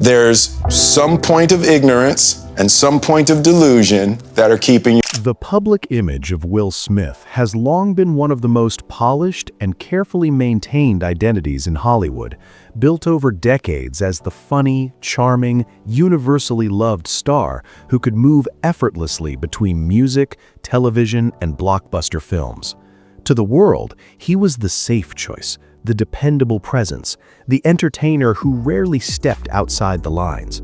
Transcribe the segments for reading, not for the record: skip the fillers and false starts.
There's some point of ignorance and some point of delusion that are keeping you. The public image of Will Smith has long been one of the most polished and carefully maintained identities in Hollywood, built over decades as the funny, charming, universally loved star who could move effortlessly between music, television, and blockbuster films. To the world, he was the safe choice, the dependable presence, the entertainer who rarely stepped outside the lines.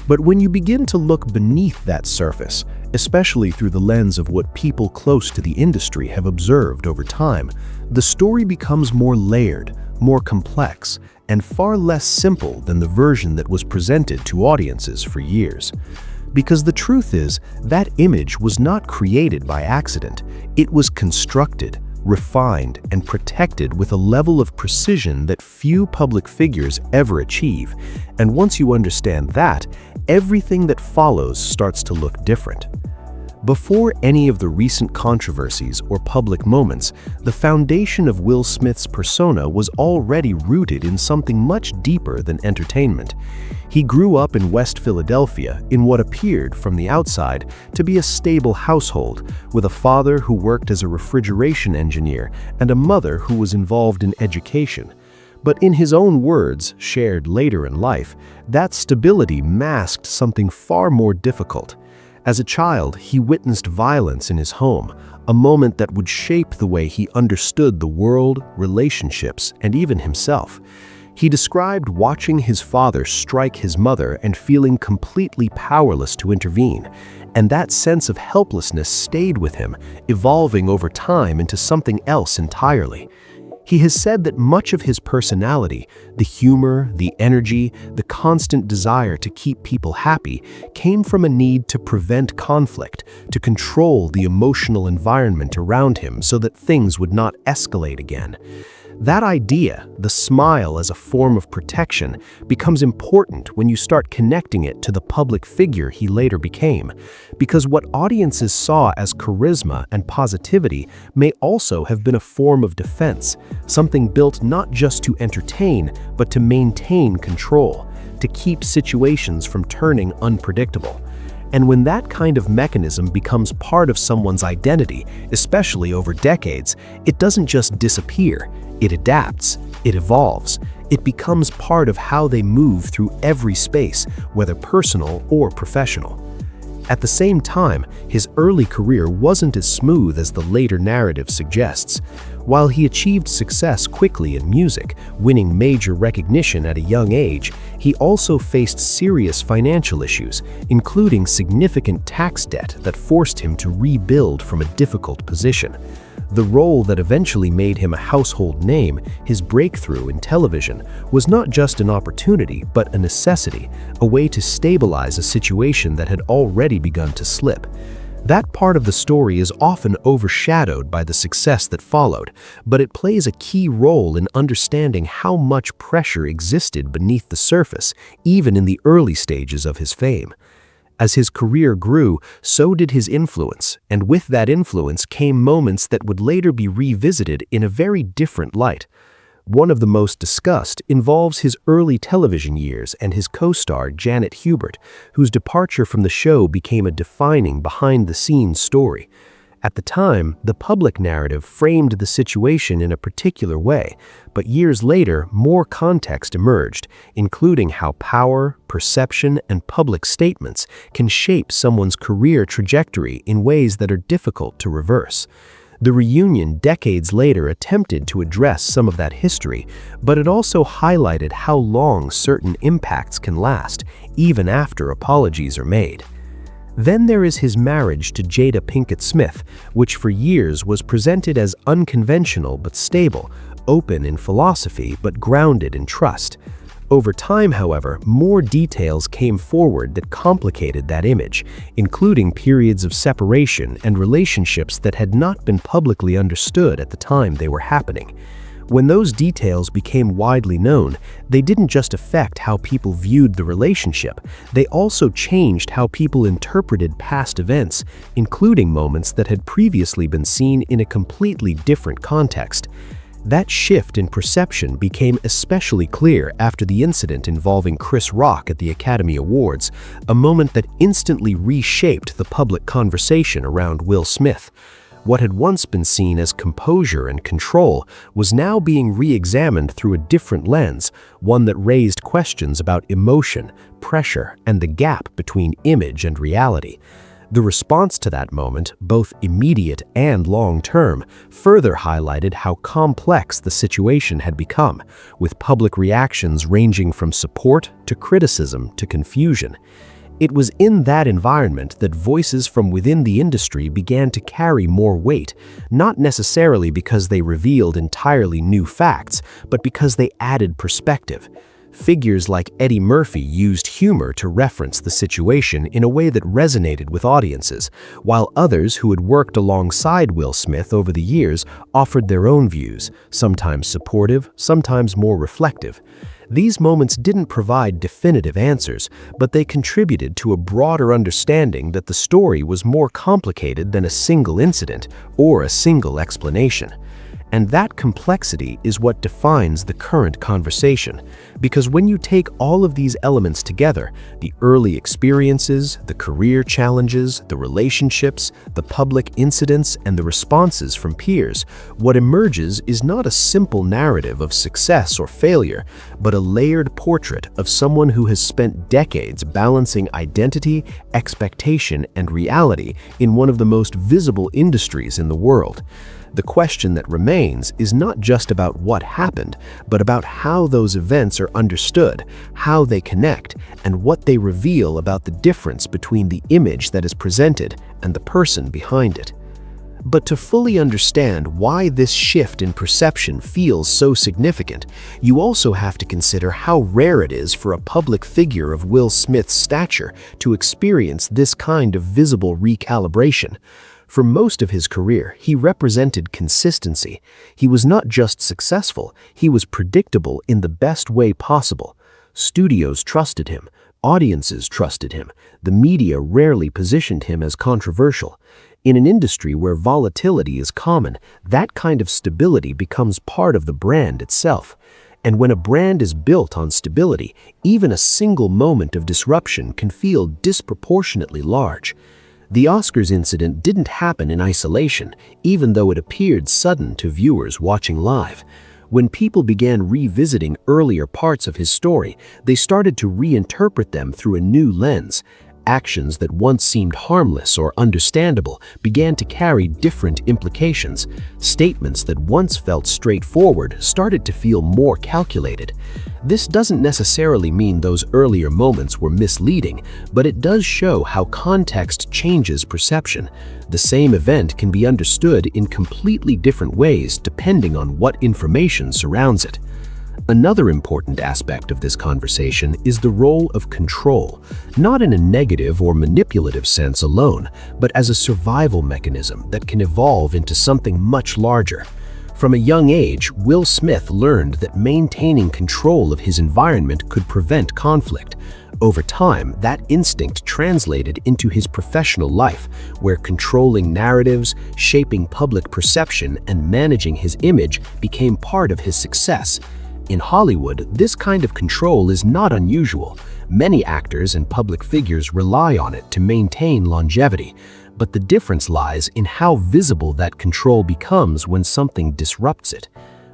But when you begin to look beneath that surface, especially through the lens of what people close to the industry have observed over time, the story becomes more layered, more complex, and far less simple than the version that was presented to audiences for years. Because the truth is, that image was not created by accident. It was constructed, refined, and protected with a level of precision that few public figures ever achieve. And once you understand that, everything that follows starts to look different. Before any of the recent controversies or public moments, the foundation of Will Smith's persona was already rooted in something much deeper than entertainment. He grew up in West Philadelphia in what appeared, from the outside, to be a stable household, with a father who worked as a refrigeration engineer and a mother who was involved in education. But in his own words, shared later in life, that stability masked something far more difficult. As a child, he witnessed violence in his home, a moment that would shape the way he understood the world, relationships, and even himself. He described watching his father strike his mother and feeling completely powerless to intervene, and that sense of helplessness stayed with him, evolving over time into something else entirely. He has said that much of his personality, the humor, the energy, the constant desire to keep people happy, came from a need to prevent conflict, to control the emotional environment around him so that things would not escalate again. That idea, the smile as a form of protection, becomes important when you start connecting it to the public figure he later became, because what audiences saw as charisma and positivity may also have been a form of defense, something built not just to entertain, but to maintain control, to keep situations from turning unpredictable. And when that kind of mechanism becomes part of someone's identity, especially over decades, it doesn't just disappear. It adapts, it evolves, it becomes part of how they move through every space, whether personal or professional. At the same time, his early career wasn't as smooth as the later narrative suggests. While he achieved success quickly in music, winning major recognition at a young age, he also faced serious financial issues, including significant tax debt that forced him to rebuild from a difficult position. The role that eventually made him a household name, his breakthrough in television, was not just an opportunity, but a necessity, a way to stabilize a situation that had already begun to slip. That part of the story is often overshadowed by the success that followed, but it plays a key role in understanding how much pressure existed beneath the surface, even in the early stages of his fame. As his career grew, so did his influence, and with that influence came moments that would later be revisited in a very different light. One of the most discussed involves his early television years and his co-star Janet Hubert, whose departure from the show became a defining behind-the-scenes story. At the time, the public narrative framed the situation in a particular way, but years later, more context emerged, including how power, perception, and public statements can shape someone's career trajectory in ways that are difficult to reverse. The reunion decades later attempted to address some of that history, but it also highlighted how long certain impacts can last, even after apologies are made. Then there is his marriage to Jada Pinkett Smith, which for years was presented as unconventional but stable, open in philosophy but grounded in trust. Over time, however, more details came forward that complicated that image, including periods of separation and relationships that had not been publicly understood at the time they were happening. When those details became widely known, they didn't just affect how people viewed the relationship, they also changed how people interpreted past events, including moments that had previously been seen in a completely different context. That shift in perception became especially clear after the incident involving Chris Rock at the Academy Awards, a moment that instantly reshaped the public conversation around Will Smith. What had once been seen as composure and control was now being re-examined through a different lens, one that raised questions about emotion, pressure, and the gap between image and reality. The response to that moment, both immediate and long-term, further highlighted how complex the situation had become, with public reactions ranging from support to criticism to confusion. It was in that environment that voices from within the industry began to carry more weight, not necessarily because they revealed entirely new facts, but because they added perspective. Figures like Eddie Murphy used humor to reference the situation in a way that resonated with audiences, while others who had worked alongside Will Smith over the years offered their own views, sometimes supportive, sometimes more reflective. These moments didn't provide definitive answers, but they contributed to a broader understanding that the story was more complicated than a single incident or a single explanation. And that complexity is what defines the current conversation, because when you take all of these elements together, the early experiences, the career challenges, the relationships, the public incidents, and the responses from peers, what emerges is not a simple narrative of success or failure, but a layered portrait of someone who has spent decades balancing identity, expectation, and reality in one of the most visible industries in the world. The question that remains is not just about what happened, but about how those events are understood, how they connect, and what they reveal about the difference between the image that is presented and the person behind it. But to fully understand why this shift in perception feels so significant, you also have to consider how rare it is for a public figure of Will Smith's stature to experience this kind of visible recalibration. For most of his career, he represented consistency. He was not just successful, he was predictable in the best way possible. Studios trusted him, audiences trusted him, the media rarely positioned him as controversial. In an industry where volatility is common, that kind of stability becomes part of the brand itself. And when a brand is built on stability, even a single moment of disruption can feel disproportionately large. The Oscars incident didn't happen in isolation, even though it appeared sudden to viewers watching live. When people began revisiting earlier parts of his story, they started to reinterpret them through a new lens. Actions that once seemed harmless or understandable began to carry different implications. Statements that once felt straightforward started to feel more calculated. This doesn't necessarily mean those earlier moments were misleading, but it does show how context changes perception. The same event can be understood in completely different ways depending on what information surrounds it. Another important aspect of this conversation is the role of control, not in a negative or manipulative sense alone, but as a survival mechanism that can evolve into something much larger. From a young age, Will Smith learned that maintaining control of his environment could prevent conflict. Over time, that instinct translated into his professional life, where controlling narratives, shaping public perception, and managing his image became part of his success. In Hollywood, this kind of control is not unusual. Many actors and public figures rely on it to maintain longevity, but the difference lies in how visible that control becomes when something disrupts it.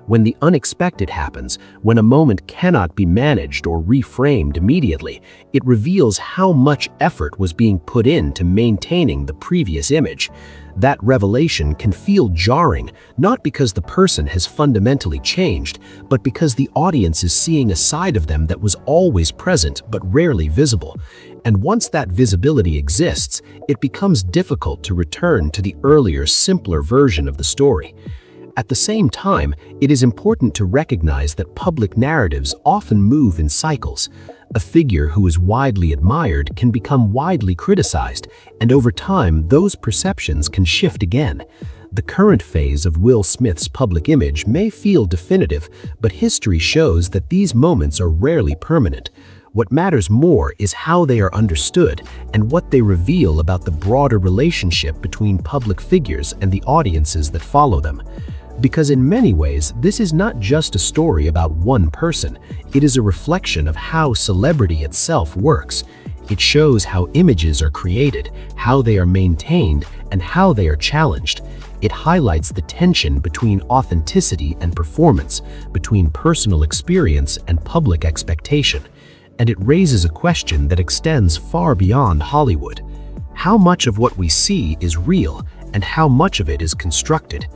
When the unexpected happens, when a moment cannot be managed or reframed immediately, it reveals how much effort was being put into maintaining the previous image. That revelation can feel jarring, not because the person has fundamentally changed, but because the audience is seeing a side of them that was always present but rarely visible. And once that visibility exists, it becomes difficult to return to the earlier, simpler version of the story. At the same time, it is important to recognize that public narratives often move in cycles. A figure who is widely admired can become widely criticized, and over time, those perceptions can shift again. The current phase of Will Smith's public image may feel definitive, but history shows that these moments are rarely permanent. What matters more is how they are understood and what they reveal about the broader relationship between public figures and the audiences that follow them. Because in many ways, this is not just a story about one person, it is a reflection of how celebrity itself works. It shows how images are created, how they are maintained, and how they are challenged. It highlights the tension between authenticity and performance, between personal experience and public expectation. And it raises a question that extends far beyond Hollywood. How much of what we see is real, and how much of it is constructed?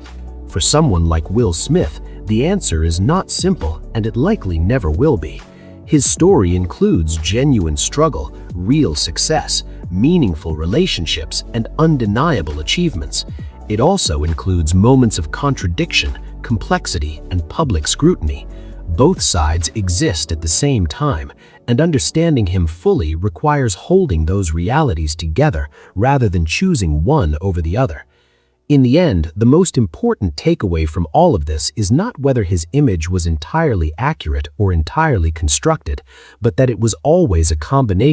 For someone like Will Smith, the answer is not simple, and it likely never will be. His story includes genuine struggle, real success, meaningful relationships, and undeniable achievements. It also includes moments of contradiction, complexity, and public scrutiny. Both sides exist at the same time, and understanding him fully requires holding those realities together rather than choosing one over the other. In the end, the most important takeaway from all of this is not whether his image was entirely accurate or entirely constructed, but that it was always a combination